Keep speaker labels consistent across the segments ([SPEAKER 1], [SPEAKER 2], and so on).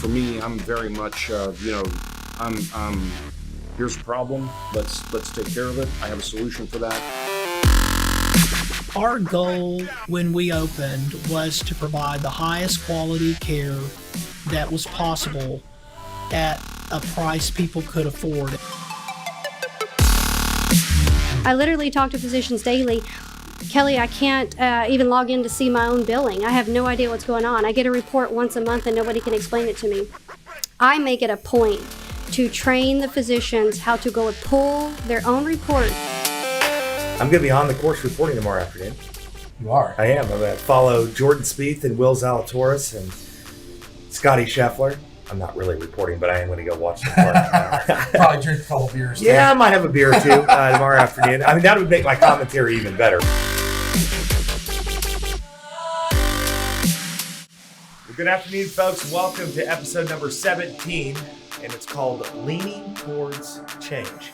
[SPEAKER 1] For me, I'm very much, I'm here's a problem. Let's take care of it. I have a solution for that.
[SPEAKER 2] Our goal when we opened was to provide the highest quality care that was possible at a price people could afford.
[SPEAKER 3] I literally talk to physicians daily. Kelly, I can't even log in to see my own billing. I have no idea what's going on. I get a report once a month and nobody can explain it to me. I make it a point to train the physicians how to go and pull their own report.
[SPEAKER 4] I'm going to be on the course reporting tomorrow afternoon.
[SPEAKER 5] You are?
[SPEAKER 4] I am. I'm going to follow Jordan Spieth and Will Zalatoris and Scotty Scheffler. I'm not really reporting, but I am going to go watch the course.
[SPEAKER 5] Probably drink a couple beers.
[SPEAKER 4] Yeah, I might have a beer or two tomorrow afternoon. I mean, that would make my commentary even better. Well, good afternoon, folks. Welcome to episode number 17, and it's called Leaning Towards Change.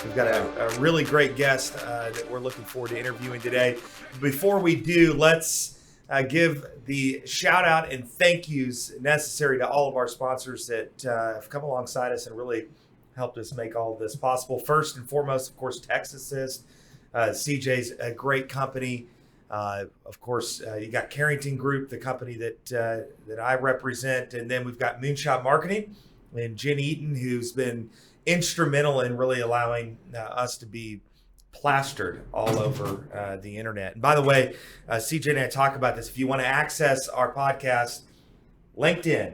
[SPEAKER 4] We've got a really great guest that we're looking forward to interviewing today. Before we do, let's give the shout out and thank yous necessary to all of our sponsors that have come alongside us and really helped us make all of this possible. First and foremost, of course, TexAssist. CJ's a great company. Of course, you got Carrington Group, the company that I represent. And then we've got Moonshot Marketing and Jen Eaton, who's been instrumental in really allowing us to be plastered all over the internet. And by the way, CJ and I talk about this. If you want to access our podcast, LinkedIn,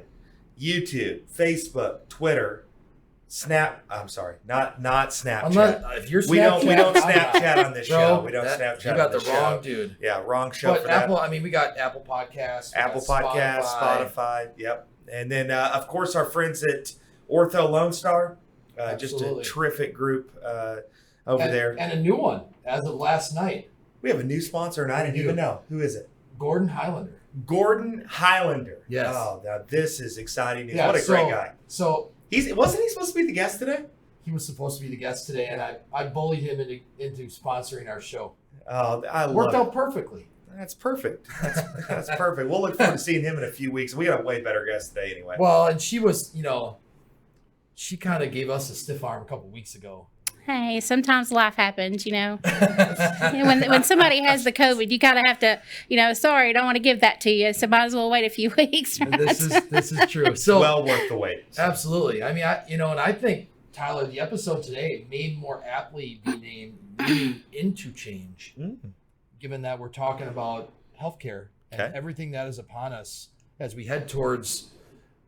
[SPEAKER 4] YouTube, Facebook, Twitter, not Snapchat.
[SPEAKER 5] If you're
[SPEAKER 4] we don't
[SPEAKER 5] Snapchat,
[SPEAKER 4] Snapchat on this show. We don't Snapchat.
[SPEAKER 5] You got
[SPEAKER 4] on
[SPEAKER 5] the
[SPEAKER 4] this
[SPEAKER 5] wrong
[SPEAKER 4] show.
[SPEAKER 5] dude.
[SPEAKER 4] Yeah, wrong show
[SPEAKER 5] But
[SPEAKER 4] for
[SPEAKER 5] Apple,
[SPEAKER 4] that.
[SPEAKER 5] we got Apple Podcasts.
[SPEAKER 4] Spotify. Yep. And then, of course, our friends at Ortho Lone Star. Just a terrific group over there.
[SPEAKER 5] And a new one as of last night.
[SPEAKER 4] We have a new sponsor, and I didn't even know. Who is it?
[SPEAKER 5] Gordon Highlander.
[SPEAKER 4] Gordon Highlander.
[SPEAKER 5] Yes.
[SPEAKER 4] Oh, now this is exciting news.
[SPEAKER 5] Yeah,
[SPEAKER 4] What a great guy.
[SPEAKER 5] So
[SPEAKER 4] Wasn't he supposed to be the guest today?
[SPEAKER 5] he was supposed to be the guest today, and I bullied him into sponsoring our show.
[SPEAKER 4] Oh, I love
[SPEAKER 5] Worked
[SPEAKER 4] it.
[SPEAKER 5] out perfectly.
[SPEAKER 4] That's perfect. That's perfect. We'll look forward to seeing him in a few weeks. We got a way better guest today anyway.
[SPEAKER 5] Well, and she was, she kind of gave us a stiff arm a couple weeks ago.
[SPEAKER 6] Hey, sometimes life happens, when somebody has the COVID, you kind of have to, sorry, I don't want to give that to you. So might as well wait a few weeks. Right?
[SPEAKER 5] This is true. So
[SPEAKER 4] well worth the wait.
[SPEAKER 5] Absolutely. I mean, and I think, Tyler, the episode today may more aptly be named Leaning Into Change, given that we're talking about healthcare and everything that is upon us as we head towards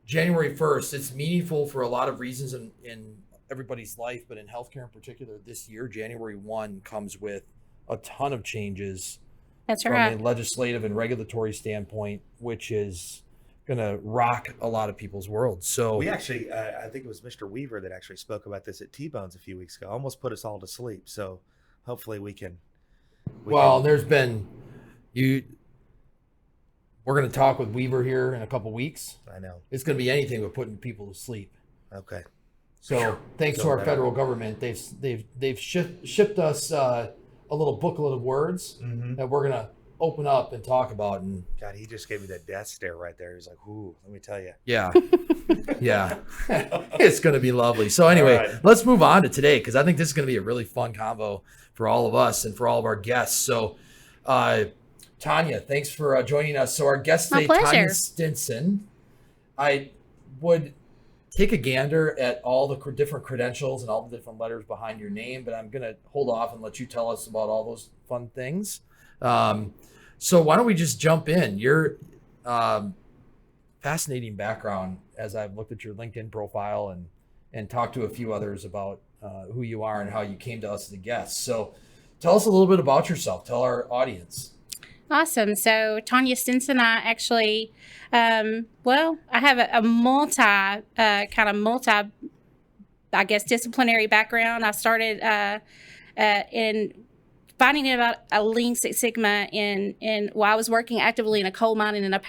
[SPEAKER 5] January 1st. It's meaningful for a lot of reasons in everybody's life, but in healthcare in particular, this year, January 1 comes with a ton of changes.
[SPEAKER 6] That's
[SPEAKER 5] from
[SPEAKER 6] right.
[SPEAKER 5] a legislative and regulatory standpoint, which is going to rock a lot of people's worlds. So
[SPEAKER 4] we actually, I think it was Mr. Weaver that actually spoke about this at T-Bones a few weeks ago. Almost put us all to sleep. So hopefully we can.
[SPEAKER 5] There's been we're going to talk with Weaver here in a couple weeks.
[SPEAKER 4] I know
[SPEAKER 5] it's going to be anything but putting people to sleep.
[SPEAKER 4] Okay.
[SPEAKER 5] So thanks to our federal government, they've shipped us a little booklet of words that we're gonna open up and talk about. And
[SPEAKER 4] God, he just gave me that death stare right there. He's like, "Ooh, let me tell you."
[SPEAKER 5] Yeah, yeah, it's gonna be lovely. So anyway, let's move on to today because I think this is gonna be a really fun convo for all of us and for all of our guests. So, Tanya, thanks for joining us. So our guest today, Tanya Stinson, I would take a gander at all the different credentials and all the different letters behind your name, but I'm going to hold off and let you tell us about all those fun things. So why don't we just jump in? Your fascinating background, as I've looked at your LinkedIn profile and talked to a few others about who you are and how you came to us as a guest. So tell us a little bit about yourself. Tell our audience.
[SPEAKER 6] Awesome. So Tanya Stinson, I actually, I have a multi, I guess, disciplinary background. I started in finding out about a Lean Six Sigma while I was working actively in a coal mine and in a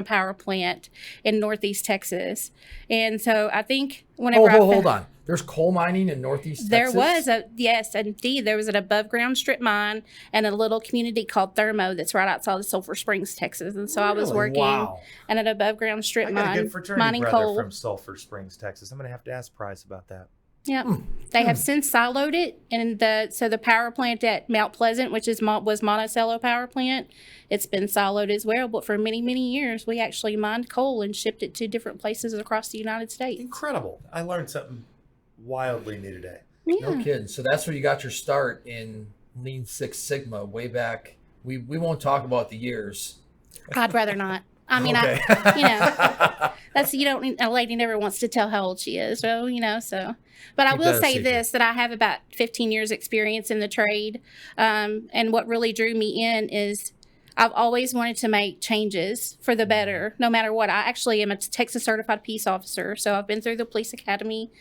[SPEAKER 6] power plant in Northeast Texas. And so I think whenever
[SPEAKER 5] hold on. There's coal mining in Northeast
[SPEAKER 6] there
[SPEAKER 5] Texas?
[SPEAKER 6] Yes, indeed. There was an above ground strip mine and a little community called Thermo that's right outside of Sulphur Springs, Texas. And so I was working in an above ground strip
[SPEAKER 4] I got a
[SPEAKER 6] mine,
[SPEAKER 4] good fraternity
[SPEAKER 6] mining
[SPEAKER 4] brother
[SPEAKER 6] coal.
[SPEAKER 4] from Sulphur Springs, Texas. I'm going to have to ask Price about that.
[SPEAKER 6] Yeah, they have since siloed it, and the power plant at Mount Pleasant, which was Monticello Power Plant, it's been siloed as well. But for many years, we actually mined coal and shipped it to different places across the United States.
[SPEAKER 4] Incredible! I learned something wildly new today.
[SPEAKER 6] Yeah.
[SPEAKER 5] No kidding. So that's where you got your start in Lean Six Sigma way back. We won't talk about the years.
[SPEAKER 6] I'd rather not. I mean,
[SPEAKER 5] Okay.
[SPEAKER 6] a lady never wants to tell how old she is. So. But I
[SPEAKER 5] Keep
[SPEAKER 6] will
[SPEAKER 5] that a
[SPEAKER 6] say
[SPEAKER 5] secret.
[SPEAKER 6] this, that I have about 15 years experience in the trade. And what really drew me in is I've always wanted to make changes for the better, no matter what. I actually am a Texas certified peace officer. So I've been through the police academy,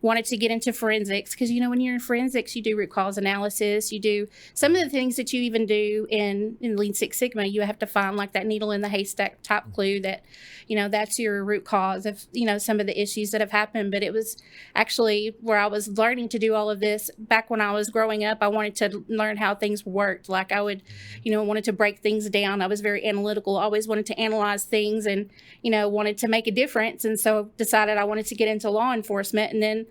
[SPEAKER 6] wanted to get into forensics because, when you're in forensics, you do root cause analysis. You do some of the things that you even do in Lean Six Sigma. You have to find like that needle in the haystack type clue that, that's your root cause of, some of the issues that have happened. But it was actually where I was learning to do all of this back when I was growing up. I wanted to learn how things worked. Like I would, wanted to break things down. I was very analytical. I always wanted to analyze things and, wanted to make a difference. And so decided I wanted to get into law enforcement. And then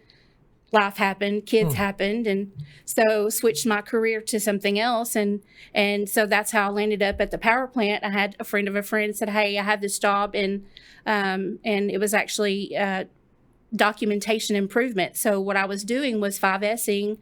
[SPEAKER 6] life happened, kids happened, and so switched my career to something else, and so that's how I landed up at the power plant. I had a friend of a friend said, "Hey, I have this job," and it was actually documentation improvement. So what I was doing was 5Sing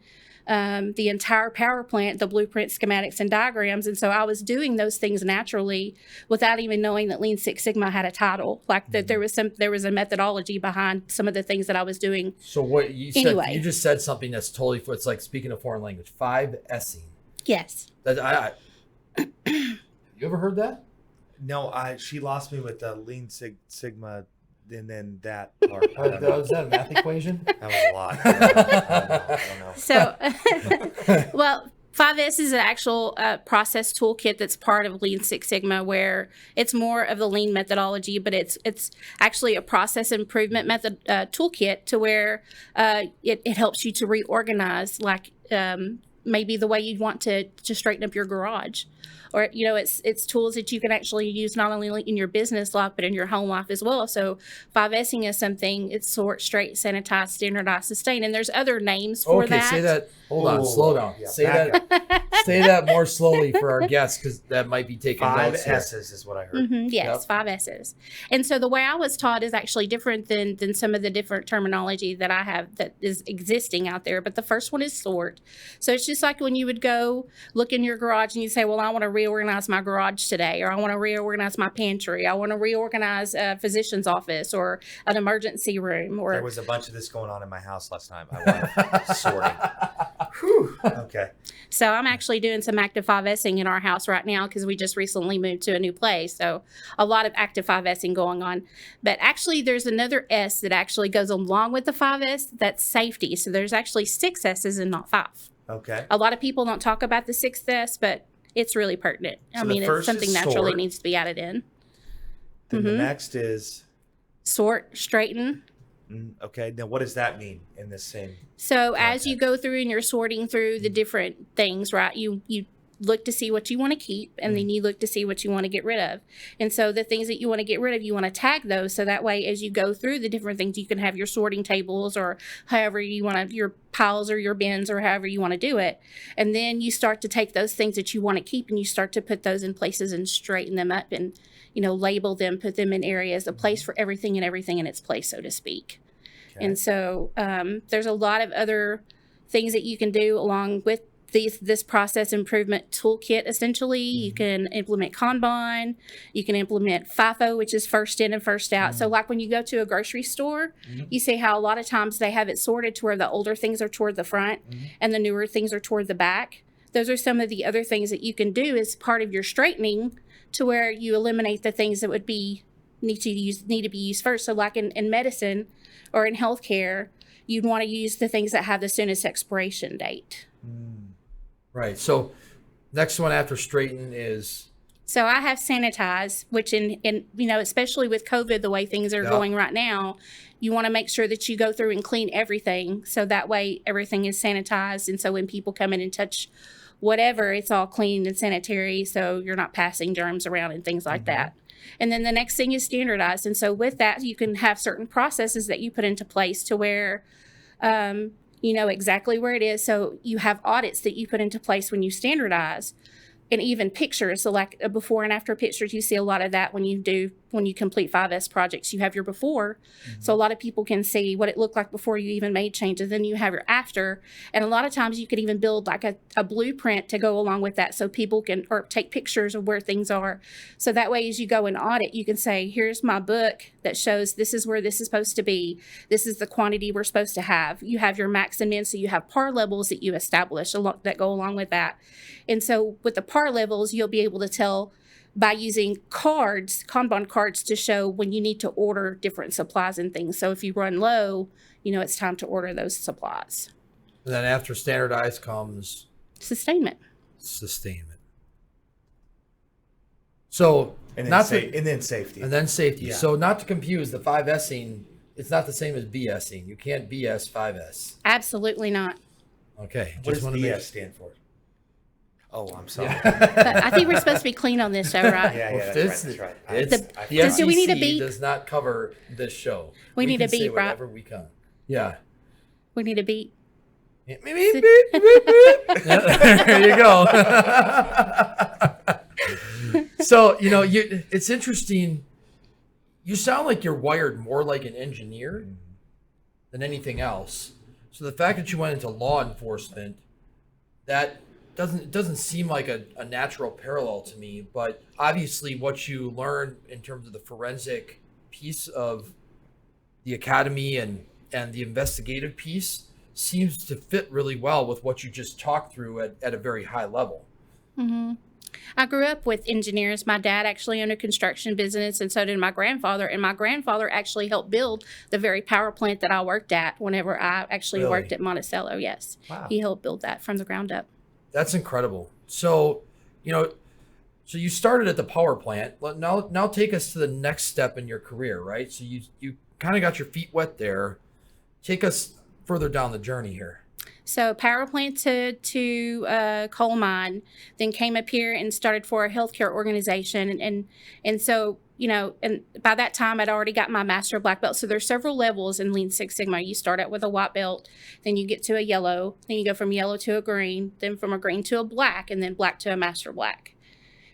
[SPEAKER 6] the entire power plant, the blueprint, schematics, and diagrams. And so I was doing those things naturally without even knowing that Lean Six Sigma had a title, like that there was a methodology behind some of the things that I was doing.
[SPEAKER 5] So what you said,
[SPEAKER 6] Anyway.
[SPEAKER 5] you just said something that's totally, it's like speaking a foreign language, 5Sing.
[SPEAKER 6] Yes.
[SPEAKER 5] Have you ever heard that?
[SPEAKER 4] No, she lost me with the Lean Sigma, and then that part. I don't know.
[SPEAKER 5] Was that a math equation?
[SPEAKER 4] That was a lot. I don't know.
[SPEAKER 6] So, well, 5S is an actual process toolkit that's part of Lean Six Sigma, where it's more of the lean methodology, but it's actually a process improvement method toolkit to where it helps you to reorganize, like maybe the way you'd want to straighten up your garage. Or, it's tools that you can actually use not only in your business life, but in your home life as well. So 5Sing is something, it's sort, straight, sanitize, standardize, sustain. And there's other names for that.
[SPEAKER 5] Okay, say that. Hold on, slow down.
[SPEAKER 4] Yeah,
[SPEAKER 5] say
[SPEAKER 4] back
[SPEAKER 5] that. Say that more slowly for our guests, because that might be taking
[SPEAKER 4] Five
[SPEAKER 5] notes here.
[SPEAKER 4] S's is what I heard.
[SPEAKER 6] Yes, 5S's. And so the way I was taught is actually different than some of the different terminology that I have that is existing out there. But the first one is sort. So it's just like when you would go look in your garage and you say, well, I want to reorganize my garage today, or I want to reorganize my pantry. I want to reorganize a physician's office or an emergency room. Or
[SPEAKER 4] There was a bunch of this going on in my house last night. My wife sorting. Whew. Okay.
[SPEAKER 6] So I'm actually doing some active 5Sing in our house right now because we just recently moved to a new place. So a lot of active 5Sing going on. But actually there's another S that actually goes along with the 5S, that's safety. So there's actually 6 S's and not 5.
[SPEAKER 4] Okay.
[SPEAKER 6] A lot of people don't talk about the 6th S, but it's really pertinent.
[SPEAKER 4] So the
[SPEAKER 6] it's
[SPEAKER 4] first
[SPEAKER 6] something
[SPEAKER 4] is
[SPEAKER 6] naturally
[SPEAKER 4] sort.
[SPEAKER 6] needs to be added in.
[SPEAKER 4] Then the next is
[SPEAKER 6] Sort, straighten.
[SPEAKER 4] okay. Now what does that mean in this same?
[SPEAKER 6] So as you go through and you're sorting through the different things, right, you look to see what you want to keep, and then you look to see what you want to get rid of. And so the things that you want to get rid of, you want to tag those. So that way, as you go through the different things, you can have your sorting tables or however you want to, your piles or your bins or however you want to do it. And then you start to take those things that you want to keep and you start to put those in places and straighten them up and, label them, put them in areas, a place for everything and everything in its place, so to speak.
[SPEAKER 4] Okay.
[SPEAKER 6] And so there's a lot of other things that you can do along with this process improvement toolkit. Essentially, you can implement Kanban, you can implement FIFO, which is first in and first out. So like when you go to a grocery store, you see how a lot of times they have it sorted to where the older things are toward the front and the newer things are toward the back. Those are some of the other things that you can do as part of your straightening, to where you eliminate the things that would need to be used first. So like in medicine or in healthcare, you'd want to use the things that have the soonest expiration date.
[SPEAKER 5] Right. So Next one after straighten is
[SPEAKER 6] So I have sanitized, which in especially with COVID, the way things are going right now, you want to make sure that you go through and clean everything. So that way everything is sanitized. And so when people come in and touch whatever, it's all clean and sanitary. So you're not passing germs around and things like that. And then the next thing is standardized. And so with that, you can have certain processes that you put into place to where you know exactly where it is. So you have audits that you put into place when you standardize. And even pictures, so like before and after pictures, you see a lot of that when you complete 5S projects. You have your before, so a lot of people can see what it looked like before you even made changes. Then you have your after, and a lot of times you could even build like a blueprint to go along with that, so people can or take pictures of where things are. So that way, as you go and audit, you can say, "Here's my book that shows this is where this is supposed to be. This is the quantity we're supposed to have." You have your max and min, so you have par levels that you establish that go along with that. And so with the par levels, you'll be able to tell by using cards, Kanban cards, to show when you need to order different supplies and things. So if you run low, you know it's time to order those supplies.
[SPEAKER 5] And then after standardize comes
[SPEAKER 6] Sustainment.
[SPEAKER 5] So
[SPEAKER 4] And then,
[SPEAKER 5] not
[SPEAKER 4] and then safety.
[SPEAKER 5] and then safety.
[SPEAKER 4] Yeah.
[SPEAKER 5] So not to confuse the 5Sing, it's not the same as BSing. You can't BS 5S.
[SPEAKER 6] Absolutely not.
[SPEAKER 5] Okay.
[SPEAKER 4] What does
[SPEAKER 5] wanna
[SPEAKER 4] BS stand for? Oh, I'm sorry.
[SPEAKER 6] But I think we're supposed to be clean on this show, right?
[SPEAKER 4] Yeah,
[SPEAKER 5] This-
[SPEAKER 4] that's right.
[SPEAKER 5] It's,
[SPEAKER 6] The-
[SPEAKER 5] the
[SPEAKER 6] do we need a
[SPEAKER 5] FCC
[SPEAKER 6] beep?
[SPEAKER 5] does not cover this show.
[SPEAKER 6] We need
[SPEAKER 5] can
[SPEAKER 6] a
[SPEAKER 5] say
[SPEAKER 6] beep, right?
[SPEAKER 5] whatever we can. Yeah.
[SPEAKER 6] We need a beat.
[SPEAKER 5] Beep, beep, beep, beep, beep. There you go. So, it's interesting. You sound like you're wired more like an engineer than anything else. So the fact that you went into law enforcement, that doesn't seem like a natural parallel to me, but obviously what you learn in terms of the forensic piece of the academy and the investigative piece seems to fit really well with what you just talked through at a very high level.
[SPEAKER 6] Mm-hmm. I grew up with engineers. My dad actually owned a construction business, and so did my grandfather. And my grandfather actually helped build the very power plant that I worked at whenever I actually
[SPEAKER 5] Really?
[SPEAKER 6] worked at Monticello. Yes.
[SPEAKER 4] Wow.
[SPEAKER 6] He helped build that from the ground up.
[SPEAKER 5] That's incredible. So, so you started at the power plant. Now take us to the next step in your career, right? So you kind of got your feet wet there. Take us further down the journey here.
[SPEAKER 6] So power plant to coal mine, then came up here and started for a healthcare organization. And so, and by that time I'd already got my master black belt. So there's several levels in Lean Six Sigma. You start out with a white belt, then you get to a yellow, then you go from yellow to a green, then from a green to a black, and then black to a master black.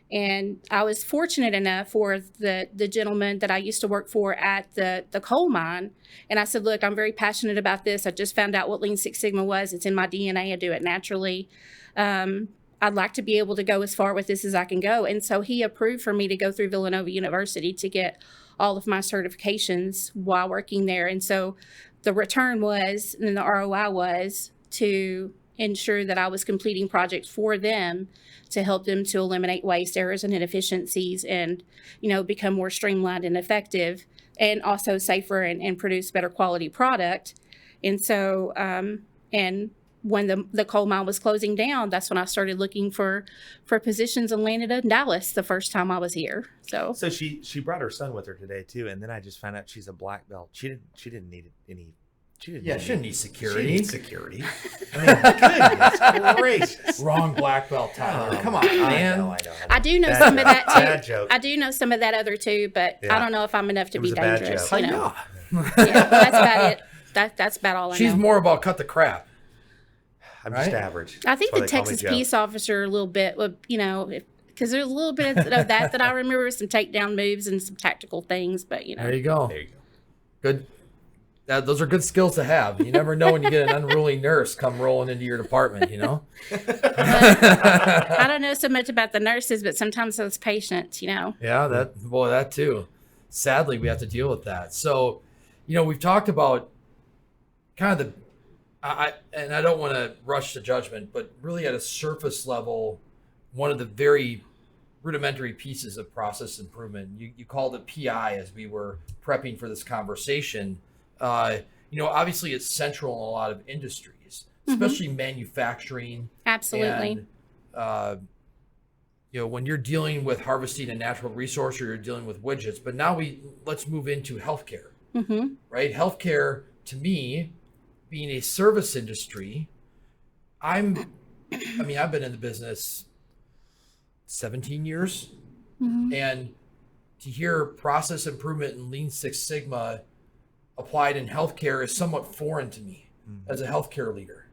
[SPEAKER 6] And I was fortunate enough for the gentleman that I used to work for at the coal mine. And I said, look, I'm very passionate about this. I just found out what Lean Six Sigma was. It's in my DNA. I do it naturally. I'd like to be able to go as far with this as I can go. And so he approved for me to go through Villanova University to get all of my certifications while working there. And so the return was, and the ROI was, to ensure that I was completing projects for them to help them to eliminate waste, errors, and inefficiencies, and become more streamlined and effective, and also safer and produce better quality product. And so, and when the coal mine was closing down, that's when I started looking for positions and landed in Dallas the first time I was here. So
[SPEAKER 4] she brought her son with her today too, and then I just found out she's a black belt. She didn't need any. She didn't need
[SPEAKER 5] security.
[SPEAKER 4] She needs security. I mean, goodness gracious.
[SPEAKER 5] Wrong black belt, Tyler. Come on, man.
[SPEAKER 4] I know.
[SPEAKER 6] I do know
[SPEAKER 4] Bad
[SPEAKER 6] some
[SPEAKER 4] joke.
[SPEAKER 6] of that too.
[SPEAKER 4] Bad joke.
[SPEAKER 6] I do know some of that other too, but
[SPEAKER 4] Yeah.
[SPEAKER 6] I don't know if I'm enough to
[SPEAKER 4] It
[SPEAKER 6] be
[SPEAKER 4] was a bad
[SPEAKER 6] dangerous.
[SPEAKER 4] joke.
[SPEAKER 6] Yeah, that's about it. That's about all I
[SPEAKER 5] She's
[SPEAKER 6] know.
[SPEAKER 5] more about cut the crap.
[SPEAKER 4] I'm just
[SPEAKER 5] Right?
[SPEAKER 4] average.
[SPEAKER 6] I think
[SPEAKER 4] That's
[SPEAKER 6] the
[SPEAKER 4] why they call me
[SPEAKER 6] Texas
[SPEAKER 4] Joe.
[SPEAKER 6] peace officer a little bit, because there's a little bit of that I remember, some takedown moves and some tactical things, but
[SPEAKER 5] There you go.
[SPEAKER 4] There you go.
[SPEAKER 5] Good. Those are good skills to have. You never know when you get an unruly nurse come rolling into your department,
[SPEAKER 6] I don't know so much about the nurses, but sometimes those patients,
[SPEAKER 5] Yeah, that too. Sadly, we have to deal with that. So, we've talked about kind of and I don't want to rush to judgment, but really at a surface level, one of the very rudimentary pieces of process improvement. You called it PI as we were prepping for this conversation. Obviously it's central in a lot of industries, especially manufacturing.
[SPEAKER 6] absolutely.
[SPEAKER 5] And, when you're dealing with harvesting a natural resource or you're dealing with widgets. But now let's move into healthcare, right? Healthcare, to me, being a service industry, I've been in the business 17 years, and to hear process improvement and Lean Six Sigma applied in healthcare is somewhat foreign to me as a healthcare leader.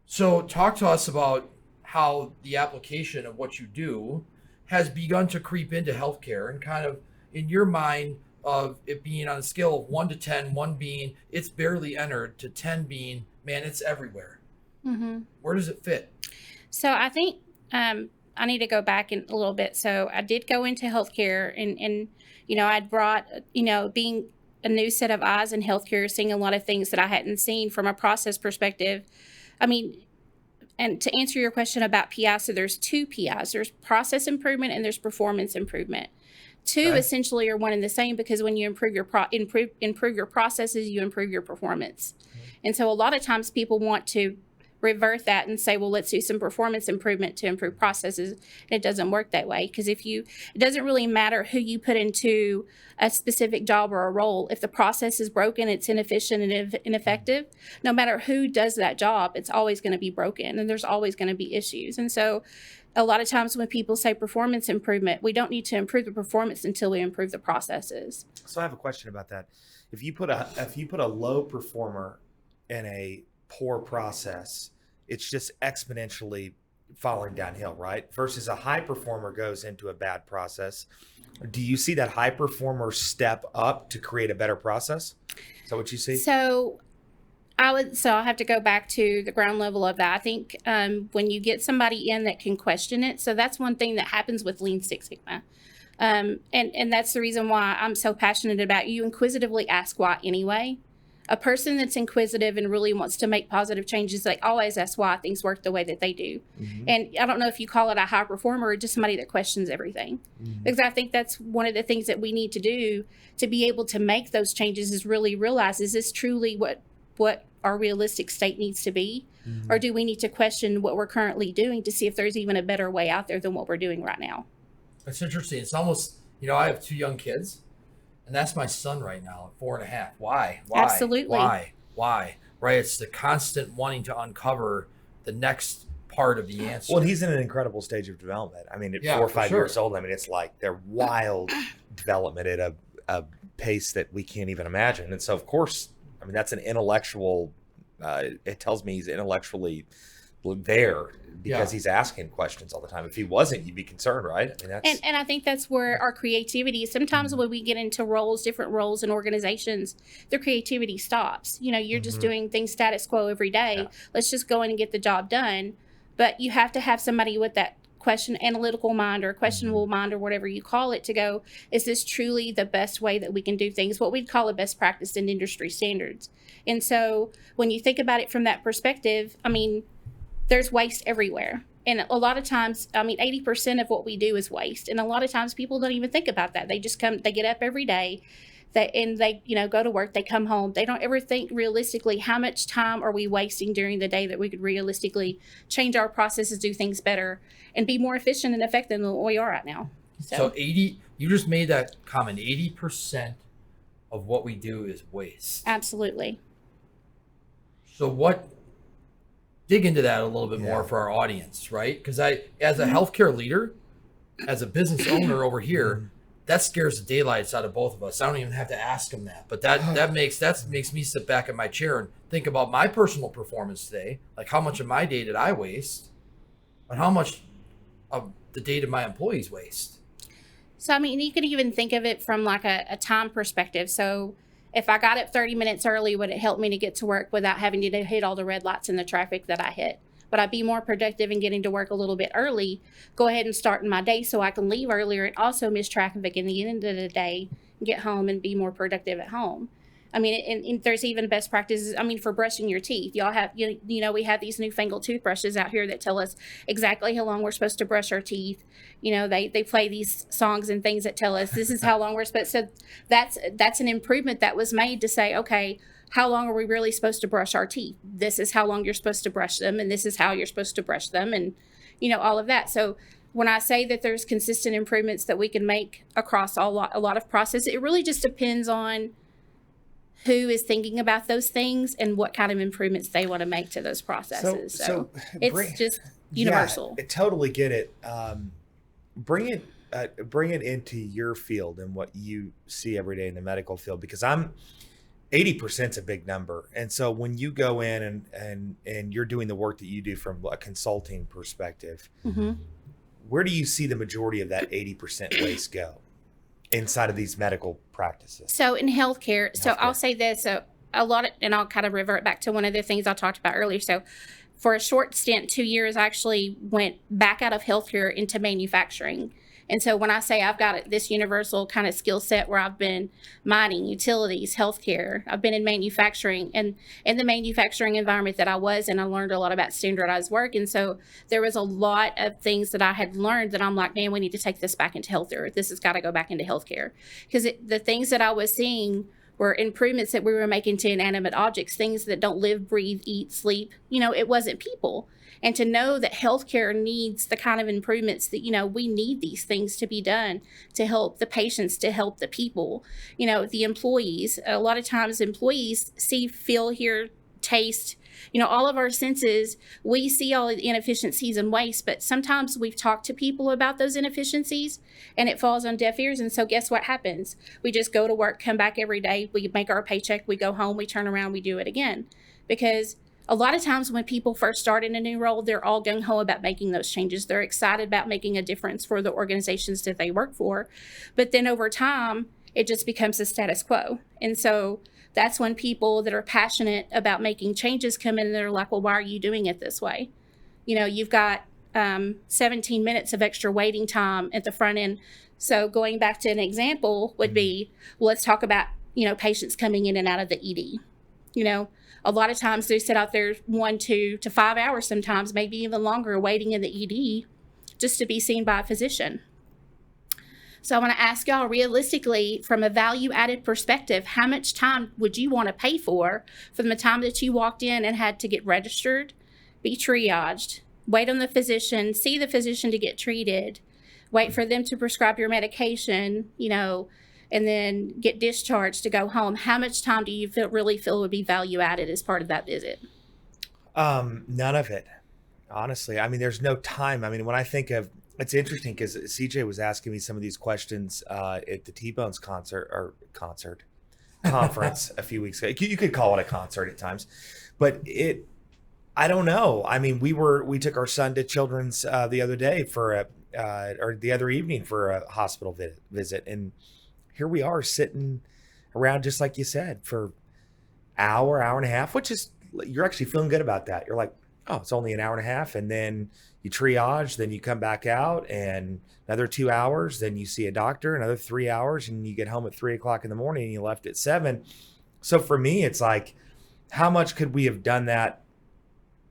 [SPEAKER 5] So talk to us about how the application of what you do has begun to creep into healthcare, and kind of in your mind of it being on a scale of 1 to 10, 1 being it's barely entered, to 10 being, man, it's everywhere. Where does it fit?
[SPEAKER 6] So I think I need to go back in a little bit. So I did go into healthcare, and I'd brought, being a new set of eyes in healthcare, seeing a lot of things that I hadn't seen from a process perspective. And to answer your question about PI, so there's 2 PIs. There's process improvement and there's performance improvement. 2 essentially are one and the same, because when you improve your processes, you improve your performance. And so a lot of times people want to revert that and say, well, let's do some performance improvement to improve processes. And it doesn't work that way, because it doesn't really matter who you put into a specific job or a role. If the process is broken, it's inefficient and ineffective, no matter who does that job, it's always going to be broken, and there's always going to be issues. And so a lot of times when people say performance improvement, we don't need to improve the performance until we improve the processes.
[SPEAKER 4] So I have a question about that. If you put a low performer in a poor process, it's just exponentially falling downhill, right? Versus a high performer goes into a bad process. Do you see that high performer step up to create a better process? Is that what you see?
[SPEAKER 6] So I'll have to go back to the ground level of that. I think when you get somebody in that can question it, so that's one thing that happens with Lean Six Sigma. And that's the reason why I'm so passionate about you inquisitively ask why anyway. A person that's inquisitive and really wants to make positive changes, they always ask why things work the way that they do. And I don't know if you call it a high performer or just somebody that questions everything. Because I think that's one of the things that we need to do to be able to make those changes, is really realize, is this truly what our realistic state needs to be? Or do we need to question what we're currently doing to see if there's even a better way out there than what we're doing right now?
[SPEAKER 5] That's interesting. It's almost, I have 2 young kids. And that's my son right now at 4.5. Why?
[SPEAKER 6] Absolutely.
[SPEAKER 5] Why? Right? It's the constant wanting to uncover the next part of the answer.
[SPEAKER 4] Well, he's in an incredible stage of development. At 4 or 5 years old, it's like they're wild development at a pace that we can't even imagine. And so, of course, that's an intellectual, it tells me he's intellectually there because he's asking questions all the time. If he wasn't, you'd be concerned, right?
[SPEAKER 6] And I think that's where our creativity, sometimes when we get into different roles in organizations, their creativity stops. You're just doing things status quo every day. Let's just go in and get the job done. But you have to have somebody with that analytical mind or questionable mind or whatever you call it, to go, is this truly the best way that we can do things? What we'd call a best practice in industry standards. And so when you think about it from that perspective, there's waste everywhere. And a lot of times, 80% of what we do is waste. And a lot of times people don't even think about that. They just they get up every day, they go to work, they come home. They don't ever think realistically, how much time are we wasting during the day that we could realistically change our processes, do things better, and be more efficient and effective than what we are right now.
[SPEAKER 5] So 80, you just made that comment, 80% of what we do is waste.
[SPEAKER 6] Absolutely.
[SPEAKER 5] So dig into that a little bit more for our audience, right? Because as a healthcare leader, as a business owner over here, that scares the daylights out of both of us. I don't even have to ask them that, but that makes me sit back in my chair and think about my personal performance today. Like, how much of my day did I waste, and how much of the day did my employees waste?
[SPEAKER 6] So, you could even think of it from like a time perspective. So if I got up 30 minutes early, would it help me to get to work without having to hit all the red lights in the traffic that I hit? Would I be more productive in getting to work a little bit early, go ahead and start my day so I can leave earlier and also miss traffic in the end of the day, get home and be more productive at home? And there's even best practices, for brushing your teeth. Y'all have, we have these newfangled toothbrushes out here that tell us exactly how long we're supposed to brush our teeth. They play these songs and things that tell us this is how long we're supposed to. That's an improvement that was made to say, okay, how long are we really supposed to brush our teeth? This is how long you're supposed to brush them, and this is how you're supposed to brush them, and all of that. So when I say that there's consistent improvements that we can make across a lot of process, it really just depends on who is thinking about those things and what kind of improvements they want to make to those processes. So it's just universal.
[SPEAKER 4] Yeah, I totally get it. Bring it into your field and what you see every day in the medical field, because 80% is a big number. And so when you go in and you're doing the work that you do from a consulting perspective, where do you see the majority of that 80% waste go inside of these medical practices?
[SPEAKER 6] So in healthcare, I'll say this, and I'll kind of revert back to one of the things I talked about earlier. So for a short stint, 2 years, I actually went back out of healthcare into manufacturing. And so when I say I've got this universal kind of skill set where I've been mining, utilities, healthcare, I've been in manufacturing, and in the manufacturing environment that I was in, I learned a lot about standardized work. And so there was a lot of things that I had learned that I'm like, man, we need to take this back into healthcare. This has got to go back into healthcare. Because the things that I was seeing were improvements that we were making to inanimate objects, things that don't live, breathe, eat, sleep. It wasn't people. And to know that healthcare needs the kind of improvements that, we need these things to be done to help the patients, to help the people, the employees. A lot of times employees see, feel, hear, taste, all of our senses. We see all the inefficiencies and waste, but sometimes we've talked to people about those inefficiencies and it falls on deaf ears. And so guess what happens? We just go to work, come back every day, we make our paycheck, we go home, we turn around, we do it again. Because a lot of times when people first start in a new role, they're all gung-ho about making those changes. They're excited about making a difference for the organizations that they work for. But then over time, it just becomes the status quo. And so that's when people that are passionate about making changes come in and they're like, well, why are you doing it this way? You've got 17 minutes of extra waiting time at the front end. So going back to an example would be, well, let's talk about, patients coming in and out of the ED. A lot of times they sit out there 1, 2 to 5 hours sometimes, maybe even longer, waiting in the ED just to be seen by a physician. So I want to ask y'all, realistically, from a value-added perspective, how much time would you want to pay for from the time that you walked in and had to get registered, be triaged, wait on the physician, see the physician to get treated, wait for them to prescribe your medication, and then get discharged to go home? How much time do you really feel would be value added as part of that visit?
[SPEAKER 4] None of it, honestly. There's no time. When I think of, it's interesting because CJ was asking me some of these questions at the T-Bones conference a few weeks ago. You could call it a concert at times, but I don't know. We took our son to Children's the other day or the other evening for a hospital visit, and here we are sitting around, just like you said, for hour and a half, which is, you're actually feeling good about that. You're like, oh, it's only an hour and a half. And then you triage, then you come back out, and another 2 hours, then you see a doctor, another 3 hours, and you get home at 3:00 in the morning and you left at 7. So for me, it's like, how much could we have done that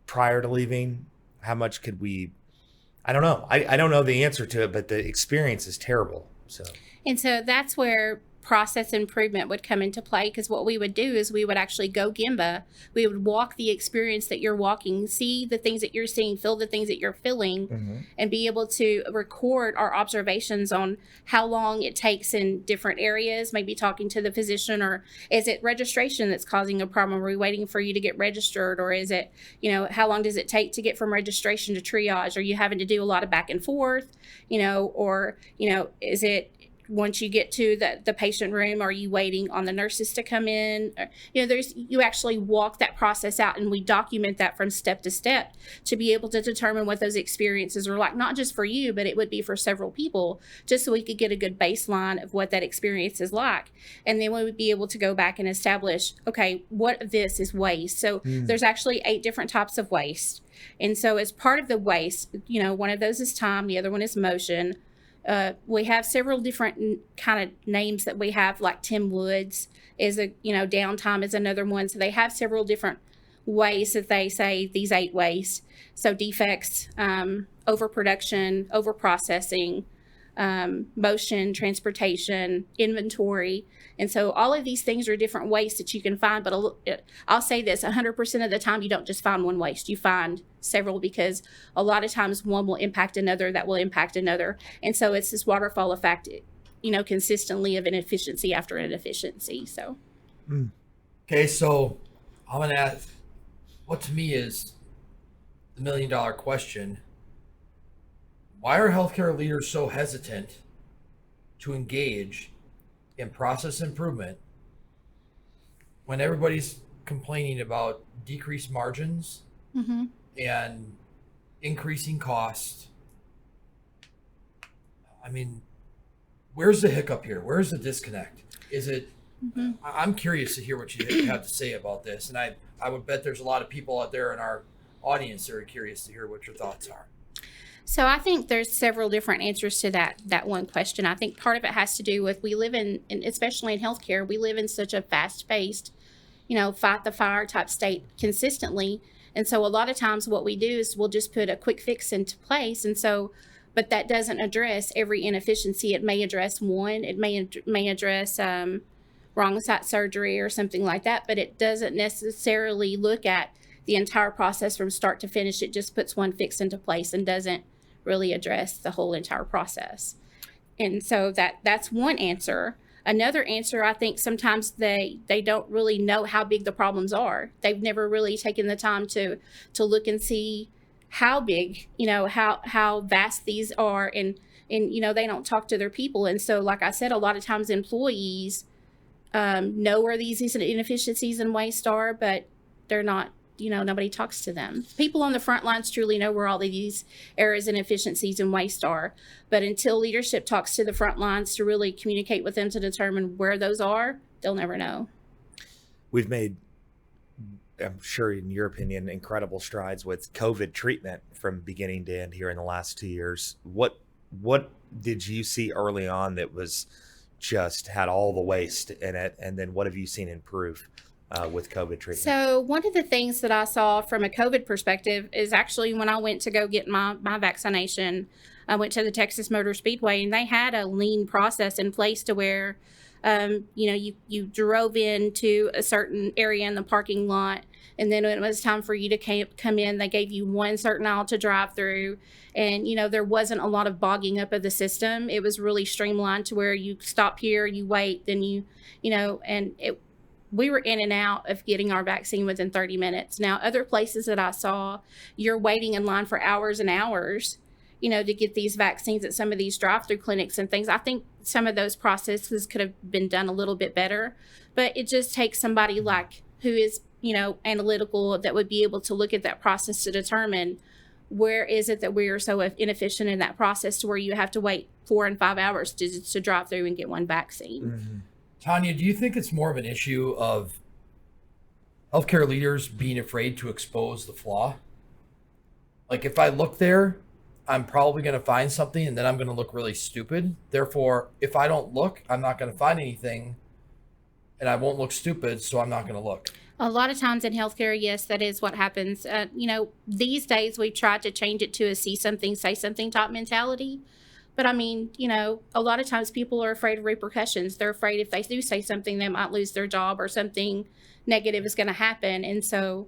[SPEAKER 4] prior to leaving? How much could we, I don't know. I don't know the answer to it, but the experience is terrible. And
[SPEAKER 6] so that's where process improvement would come into play, because what we would do is we would actually go Gemba. We would walk the experience that you're walking, see the things that you're seeing, feel the things that you're feeling, and be able to record our observations on how long it takes in different areas, maybe talking to the physician, or is it registration that's causing a problem? Are we waiting for you to get registered? Or is it, how long does it take to get from registration to triage? Are you having to do a lot of back and forth, or, is it, once you get to the patient room, are you waiting on the nurses to come in? You actually walk that process out, and we document that from step to step to be able to determine what those experiences are like, not just for you, but it would be for several people, just so we could get a good baseline of what that experience is like. And then we would be able to go back and establish, okay, what of this is waste? So there's actually 8 different types of waste. And so as part of the waste, one of those is time, the other one is motion. We have several different kind of names that we have, like Tim Woods is downtime is another one. So they have several different ways that they say these 8 ways. So defects, overproduction, overprocessing, motion, transportation, inventory. And so all of these things are different wastes that you can find. But I'll say this, 100% of the time, you don't just find one waste. You find several, because a lot of times one will impact another that will impact another. And so it's this waterfall effect, consistently of inefficiency after inefficiency. So.
[SPEAKER 5] Okay, so I'm going to ask what to me is the $1 million question. Why are healthcare leaders so hesitant to engage in process improvement when everybody's complaining about decreased margins and increasing costs? I mean, where's the hiccup here? Where's the disconnect? Is it? I'm curious to hear what you have to say about this, and I would bet there's a lot of people out there in our audience that are curious to hear what your thoughts are.
[SPEAKER 6] So I think there's several different answers to that one question. I think part of it has to do with we live in especially in healthcare, we live in such a fast-paced, fight the fire type state consistently. And so a lot of times what we do is we'll just put a quick fix into place. And so, but that doesn't address every inefficiency. It may address one, it may address wrong site surgery or something like that, but it doesn't necessarily look at the entire process from start to finish. It just puts one fix into place and doesn't really address the whole entire process. And so that's one answer. Another answer, I think sometimes they don't really know how big the problems are. They've never really taken the time to look and see how big, how vast these are, and they don't talk to their people. And so, like I said, a lot of times employees know where these inefficiencies and waste are, but they're not, nobody talks to them. People on the front lines truly know where all of these errors, inefficiencies, and waste are. But until leadership talks to the front lines to really communicate with them to determine where those are, they'll never know.
[SPEAKER 4] We've made, I'm sure in your opinion, incredible strides with COVID treatment from beginning to end here in the last 2 years. What did you see early on that was just had all the waste in it? And then what have you seen improve with COVID treatment?
[SPEAKER 6] So one of the things that I saw from a COVID perspective is actually when I went to go get my vaccination, I went to the Texas Motor Speedway, and they had a lean process in place to where, you drove into a certain area in the parking lot, and then when it was time for you to come in, they gave you one certain aisle to drive through. And, there wasn't a lot of bogging up of the system. It was really streamlined to where you stop here, you wait, then we were in and out of getting our vaccine within 30 minutes. Now, other places that I saw, you're waiting in line for hours and hours, to get these vaccines at some of these drive-through clinics and things. I think some of those processes could have been done a little bit better, but it just takes somebody like who is, analytical, that would be able to look at that process to determine where is it that we are so inefficient in that process to where you have to wait 4 and 5 hours to drive through and get one vaccine.
[SPEAKER 5] Mm-hmm. Tanya, do you think it's more of an issue of healthcare leaders being afraid to expose the flaw? Like, if I look there, I'm probably going to find something, and then I'm going to look really stupid. Therefore, if I don't look, I'm not going to find anything, and I won't look stupid, so I'm not going to look.
[SPEAKER 6] A lot of times in healthcare, yes, that is what happens. These days we've tried to change it to a see something, say something type mentality. But I mean, a lot of times people are afraid of repercussions. They're afraid if they do say something, they might lose their job or something negative is going to happen. And so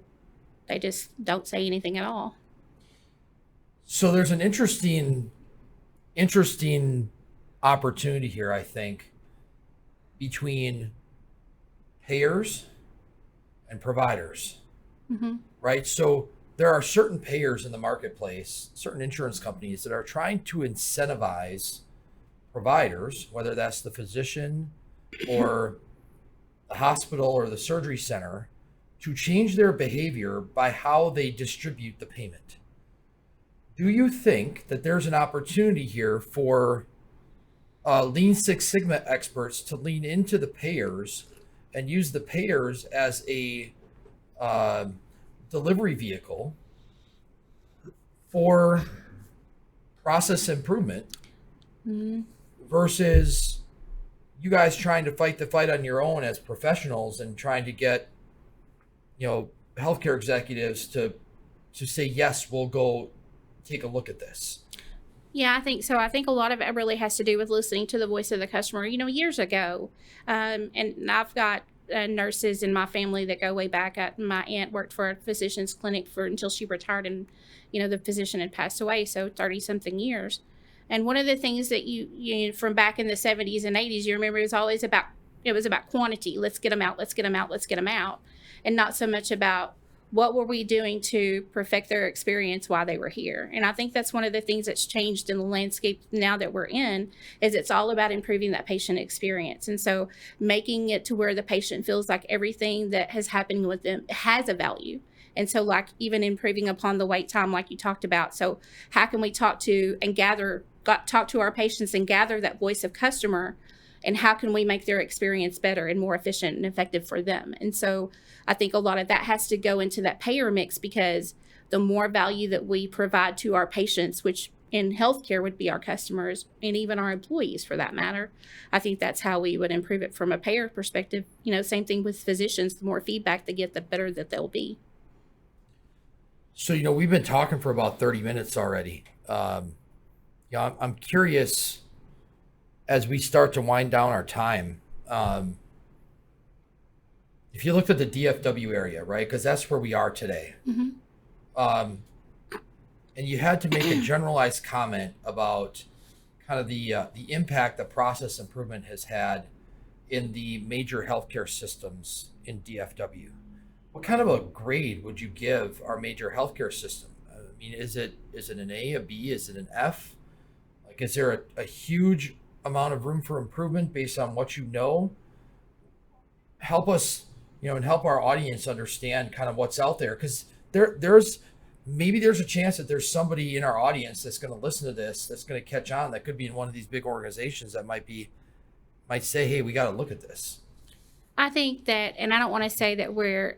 [SPEAKER 6] they just don't say anything at all.
[SPEAKER 5] So there's an interesting opportunity here, I think, between payers and providers, right? So there are certain payers in the marketplace, certain insurance companies that are trying to incentivize providers, whether that's the physician or the hospital or the surgery center, to change their behavior by how they distribute the payment. Do you think that there's an opportunity here for Lean Six Sigma experts to lean into the payers and use the payers as a delivery vehicle for process improvement versus you guys trying to fight the fight on your own as professionals and trying to get, healthcare executives to say, yes, we'll go take a look at this?
[SPEAKER 6] Yeah, I think so. I think a lot of it really has to do with listening to the voice of the customer. Years ago, and I've got nurses in my family that go way back. My aunt worked for a physician's clinic until she retired, and the physician had passed away, so 30-something years. And one of the things that you from back in the 70s and 80s, you remember, it was about quantity. Let's get them out. Let's get them out. Let's get them out, and not so much about what were we doing to perfect their experience while they were here. And I think that's one of the things that's changed in the landscape now that we're in, is it's all about improving that patient experience. And so making it to where the patient feels like everything that has happened with them has a value. And so, like, even improving upon the wait time, like you talked about. So how can we talk to our patients and gather that voice of customer, and how can we make their experience better and more efficient and effective for them? And so I think a lot of that has to go into that payer mix, because the more value that we provide to our patients, which in healthcare would be our customers and even our employees for that matter, I think that's how we would improve it from a payer perspective. Same thing with physicians. The more feedback they get, the better that they'll be.
[SPEAKER 5] So, we've been talking for about 30 minutes already. I'm curious, as we start to wind down our time, if you looked at the DFW area, right, because that's where we are today, and you had to make a generalized comment about kind of the impact the process improvement has had in the major healthcare systems in DFW, what kind of a grade would you give our major healthcare system? I mean, is it an A, a B, is it an F? Like, is there a huge amount of room for improvement based on what you know? Help us, and help our audience understand kind of what's out there, because there's a chance that there's somebody in our audience that's going to listen to this, that's going to catch on, that could be in one of these big organizations that might say, hey, we got to look at this.
[SPEAKER 6] I think that, and I don't want to say that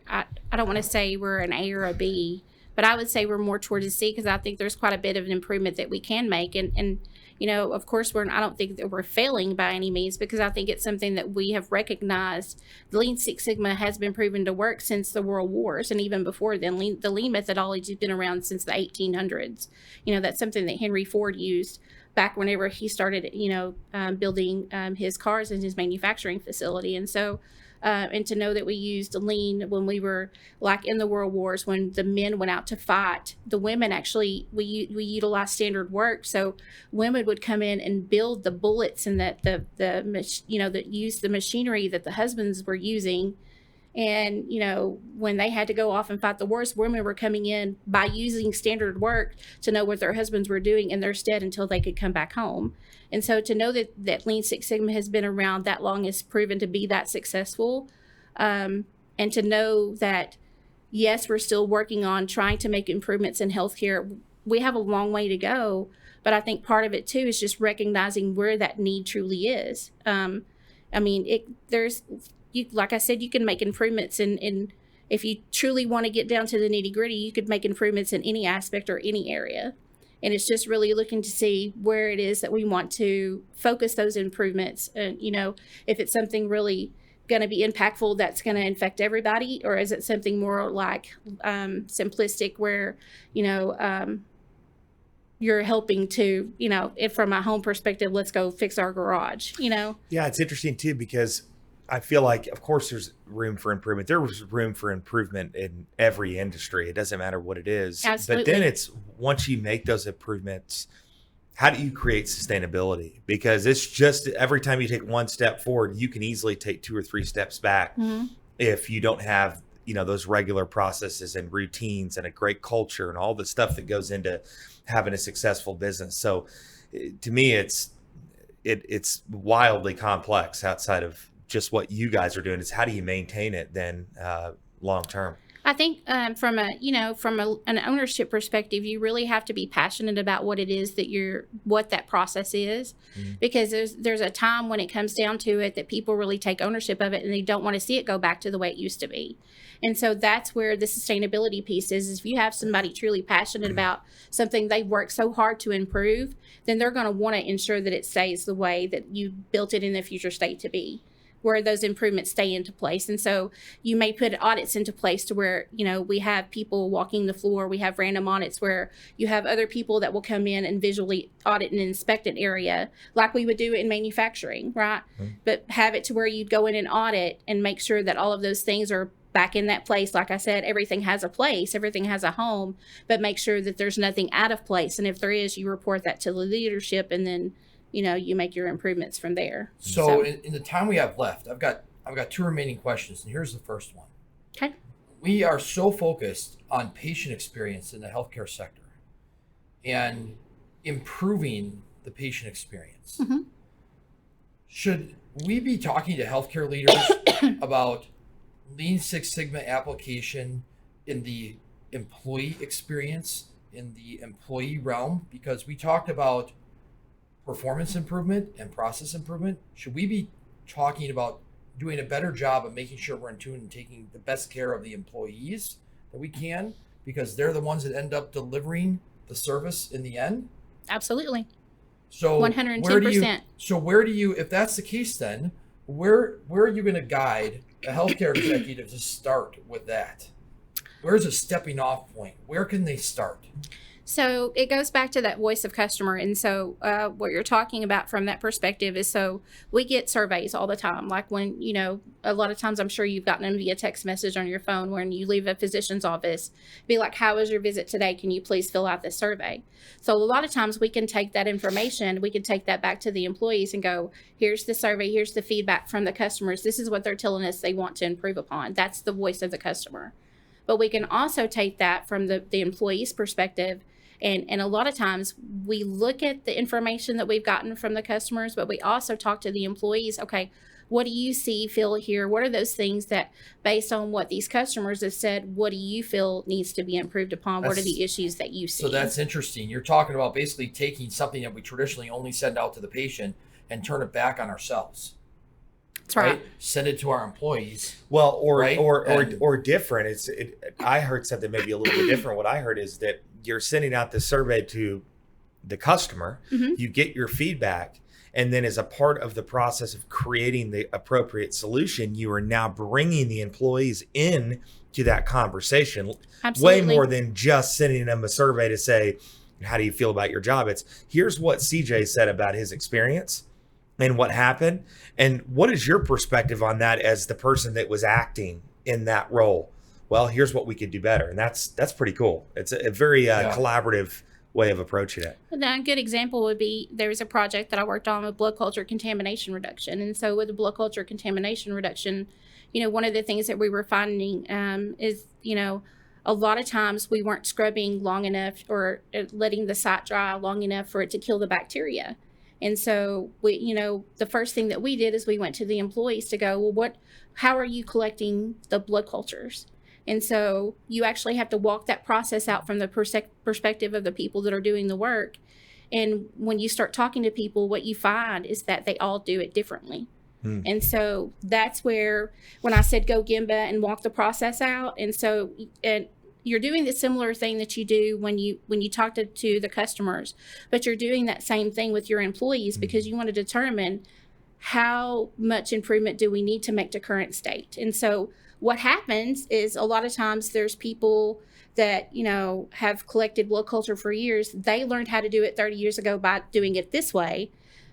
[SPEAKER 6] I don't want to say we're an A or a B, but I would say we're more towards a C, because I think there's quite a bit of an improvement that we can make. And of course, I don't think that we're failing by any means, because I think it's something that we have recognized. The Lean Six Sigma has been proven to work since the World Wars, and even before then. The Lean methodology has been around since the 1800s. That's something that Henry Ford used back whenever he started, building his cars in his manufacturing facility. And so, and to know that we used lean when we were like in the World Wars, when the men went out to fight, the women actually, we utilized standard work. So women would come in and build the bullets, and that that used the machinery that the husbands were using. And, when they had to go off and fight the wars, women were coming in by using standard work to know what their husbands were doing in their stead until they could come back home. And so to know that Lean Six Sigma has been around that long, has proven to be that successful. And to know that, yes, we're still working on trying to make improvements in healthcare. We have a long way to go, but I think part of it too is just recognizing where that need truly is. Like I said, you can make improvements in if you truly want to get down to the nitty gritty, you could make improvements in any aspect or any area. And it's just really looking to see where it is that we want to focus those improvements. And, if it's something really going to be impactful that's going to affect everybody, or is it something more like simplistic where, you're helping to, if from a home perspective, let's go fix our garage, Yeah,
[SPEAKER 4] it's interesting too, because I feel like, of course, there's room for improvement. There was room for improvement in every industry. It doesn't matter what it is.
[SPEAKER 6] Absolutely.
[SPEAKER 4] But then it's, once you make those improvements, how do you create sustainability? Because it's just every time you take one step forward, you can easily take 2 or 3 steps back if you don't have, those regular processes and routines and a great culture and all the stuff that goes into having a successful business. So to me, it's wildly complex outside of just what you guys are doing. Is how do you maintain it then long term?
[SPEAKER 6] I think from an ownership perspective, you really have to be passionate about what it is that what that process is, because there's a time when it comes down to it that people really take ownership of it, and they don't want to see it go back to the way it used to be. And so that's where the sustainability piece is if you have somebody truly passionate about something they've worked so hard to improve, then they're going to want to ensure that it stays the way that you built it in the future state to be. where those improvements stay into place. And so you may put audits into place to where, we have people walking the floor. We have random audits where you have other people that will come in and visually audit and inspect an area like we would do in manufacturing, right? But have it to where you'd go in and audit and make sure that all of those things are back in that place. Like I said, everything has a place, everything has a home, but make sure that there's nothing out of place. And if there is, you report that to the leadership, and then you make your improvements from there.
[SPEAKER 5] So in the time we have left, I've got 2 remaining questions, and here's the first one.
[SPEAKER 6] Okay.
[SPEAKER 5] We are so focused on patient experience in the healthcare sector and improving the patient experience.
[SPEAKER 6] Mm-hmm.
[SPEAKER 5] Should we be talking to healthcare leaders about Lean Six Sigma application in the employee experience, in the employee realm? Because we talked about performance improvement and process improvement. Should we be talking about doing a better job of making sure we're in tune and taking the best care of the employees that we can, because they're the ones that end up delivering the service in the end?
[SPEAKER 6] Absolutely.
[SPEAKER 5] So
[SPEAKER 6] 110%.
[SPEAKER 5] Where do you, if that's the case, then where are you going to guide a healthcare executive to start with that? Where's a stepping off point? Where can they start?
[SPEAKER 6] So it goes back to that voice of customer. And so what you're talking about from that perspective is, so we get surveys all the time. Like when, a lot of times I'm sure you've gotten them via text message on your phone when you leave a physician's office, be like, how was your visit today? Can you please fill out this survey? So a lot of times we can take that information, we can take that back to the employees and go, here's the survey, here's the feedback from the customers. This is what they're telling us they want to improve upon. That's the voice of the customer. But we can also take that from the employee's perspective. And a lot of times we look at the information that we've gotten from the customers, but we also talk to the employees. Okay, what do you see, feel, hear? What are those things that, based on what these customers have said, what do you feel needs to be improved upon? What are the issues that you see?
[SPEAKER 5] So that's interesting. You're talking about basically taking something that we traditionally only send out to the patient and turn it back on ourselves.
[SPEAKER 6] That's right.
[SPEAKER 5] Send it to our employees.
[SPEAKER 4] Well,
[SPEAKER 5] right?
[SPEAKER 4] or different. I heard something maybe a little bit different. What I heard is that you're sending out the survey to the customer.
[SPEAKER 6] Mm-hmm.
[SPEAKER 4] You get your feedback, and then as a part of the process of creating the appropriate solution, you are now bringing the employees in to that conversation.
[SPEAKER 6] Absolutely.
[SPEAKER 4] Way more than just sending them a survey to say, how do you feel about your job? It's, here's what CJ said about his experience and what happened, and what is your perspective on that as the person that was acting in that role? Well, here's what we could do better. And that's pretty cool. It's a very collaborative way of approaching it.
[SPEAKER 6] A good example would be, there was a project that I worked on with blood culture contamination reduction. And so with the blood culture contamination reduction, one of the things that we were finding is, a lot of times we weren't scrubbing long enough or letting the site dry long enough for it to kill the bacteria. And so we, the first thing that we did is we went to the employees to go, well, how are you collecting the blood cultures? And so you actually have to walk that process out from the perspective of the people that are doing the work. And when you start talking to people, what you find is that they all do it differently. And so that's where, when I said go Gemba and walk the process out, and so you're doing the similar thing that you do when you talk to the customers, but you're doing that same thing with your employees, because you want to determine how much improvement do we need to make to current state. And so what happens is, a lot of times there's people that, have collected blood culture for years. They learned how to do it 30 years ago by doing it this way.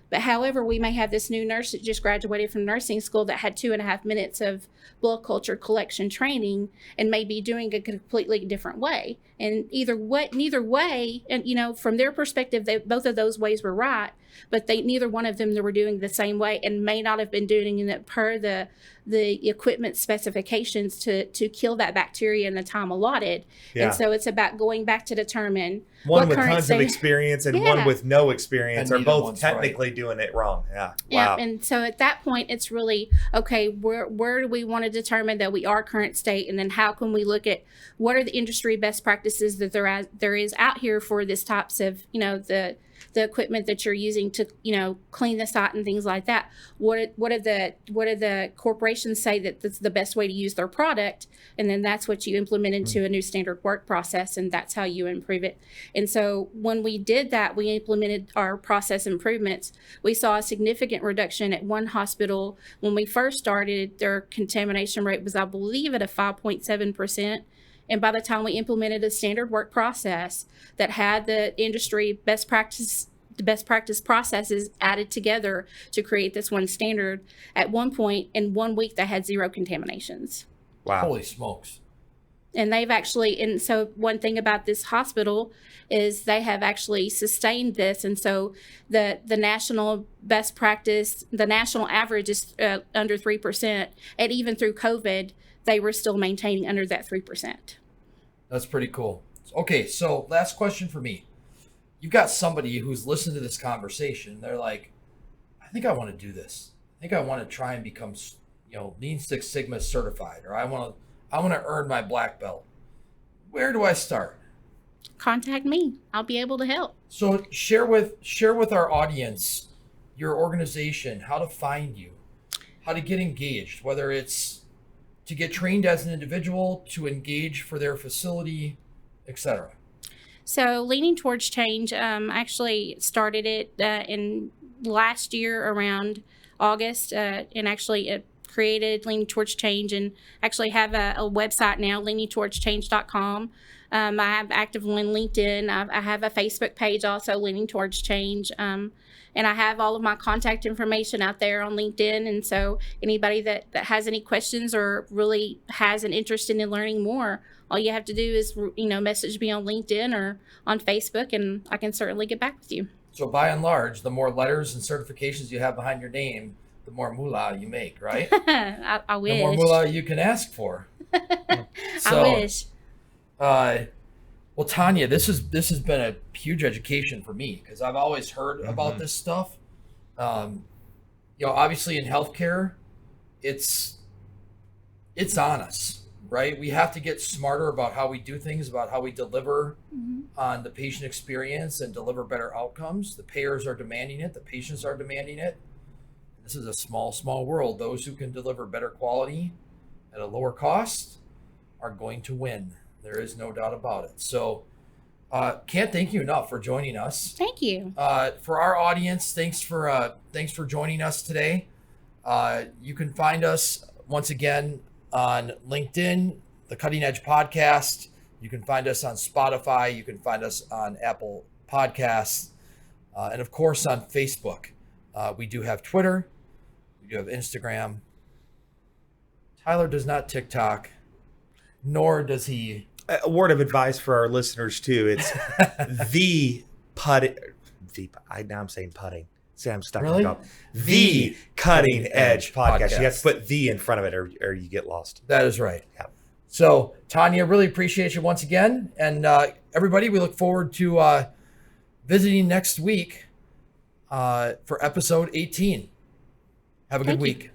[SPEAKER 6] But however, we may have this new nurse that just graduated from nursing school that had 2.5 minutes of blood culture collection training and may be doing a completely different way. And neither way, and from their perspective, both of those ways were right, but neither one of them were doing the same way, and may not have been doing it per the equipment specifications to kill that bacteria in the time allotted.
[SPEAKER 4] Yeah.
[SPEAKER 6] And so it's about going back to determine
[SPEAKER 4] one
[SPEAKER 6] what
[SPEAKER 4] with
[SPEAKER 6] current
[SPEAKER 4] tons of experience and one with no experience
[SPEAKER 5] And
[SPEAKER 4] are
[SPEAKER 5] neither
[SPEAKER 4] both
[SPEAKER 5] one's
[SPEAKER 4] technically doing it wrong. Yeah.
[SPEAKER 6] Yeah,
[SPEAKER 4] Wow.
[SPEAKER 6] and so at that point, it's really, okay, where do we want to determine that we are current state, and then how can we look at what are the industry best practices that there is out here for this types of, the equipment that you're using to, clean the site and things like that. What do the corporations say that that's the best way to use their product? And then that's what you implement into a new standard work process, and that's how you improve it. And so when we did that, we implemented our process improvements. We saw a significant reduction at one hospital. When we first started, their contamination rate was, I believe, at a 5.7%. And by the time we implemented a standard work process that had the industry best practice processes added together to create this one standard, at one point in 1 week they had 0 contaminations.
[SPEAKER 4] Wow.
[SPEAKER 5] Holy smokes.
[SPEAKER 6] And they've actually, and so one thing about this hospital is they have actually sustained this. And so the national best practice, the national average is under 3%. And even through COVID, they were still maintaining under that 3%.
[SPEAKER 5] That's pretty cool. Okay, so last question for me. You've got somebody who's listened to this conversation. They're like, I think I want to do this. I think I want to try and become, Lean Six Sigma certified, or I want to earn my black belt. Where do I start?
[SPEAKER 6] Contact me. I'll be able to help.
[SPEAKER 5] So share with our audience your organization, how to find you, how to get engaged, whether it's to get trained as an individual, to engage for their facility, etc.
[SPEAKER 6] So Leaning Towards Change, actually started it in last year around August, and actually created Leaning Towards Change, and actually have a website now, leaningtowardschange.com. I have active on LinkedIn. I have a Facebook page also, Leaning Towards Change. And I have all of my contact information out there on LinkedIn. And so anybody that has any questions or really has an interest in learning more, all you have to do is, message me on LinkedIn or on Facebook, and I can certainly get back with you.
[SPEAKER 5] So by and large, the more letters and certifications you have behind your name, the more moolah you make, right?
[SPEAKER 6] I wish.
[SPEAKER 5] The more moolah you can ask for. So,
[SPEAKER 6] I wish.
[SPEAKER 5] Well, Tanya, this has been a huge education for me, because I've always heard about this stuff. Obviously in healthcare, it's on us, right? We have to get smarter about how we do things, about how we deliver on the patient experience and deliver better outcomes. The payers are demanding it. The patients are demanding it. This is a small, small world. Those who can deliver better quality at a lower cost are going to win. There is no doubt about it. So can't thank you enough for joining us.
[SPEAKER 6] Thank you.
[SPEAKER 5] For our audience, thanks for joining us today. You can find us once again on LinkedIn, the Cutting Edge Podcast. You can find us on Spotify. You can find us on Apple Podcasts, and of course on Facebook. We do have Twitter. We do have Instagram. Tyler does not TikTok, nor does he.
[SPEAKER 4] A word of advice for our listeners too. It's now I'm saying putting. See, I'm stuck
[SPEAKER 5] Really?
[SPEAKER 4] up. The Cutting Edge Podcast. You have to put the in front of it, or you get lost.
[SPEAKER 5] That is right.
[SPEAKER 4] Yeah.
[SPEAKER 5] So, Tanya, really appreciate you once again. And everybody, we look forward to visiting next week for episode 18. Have a good week.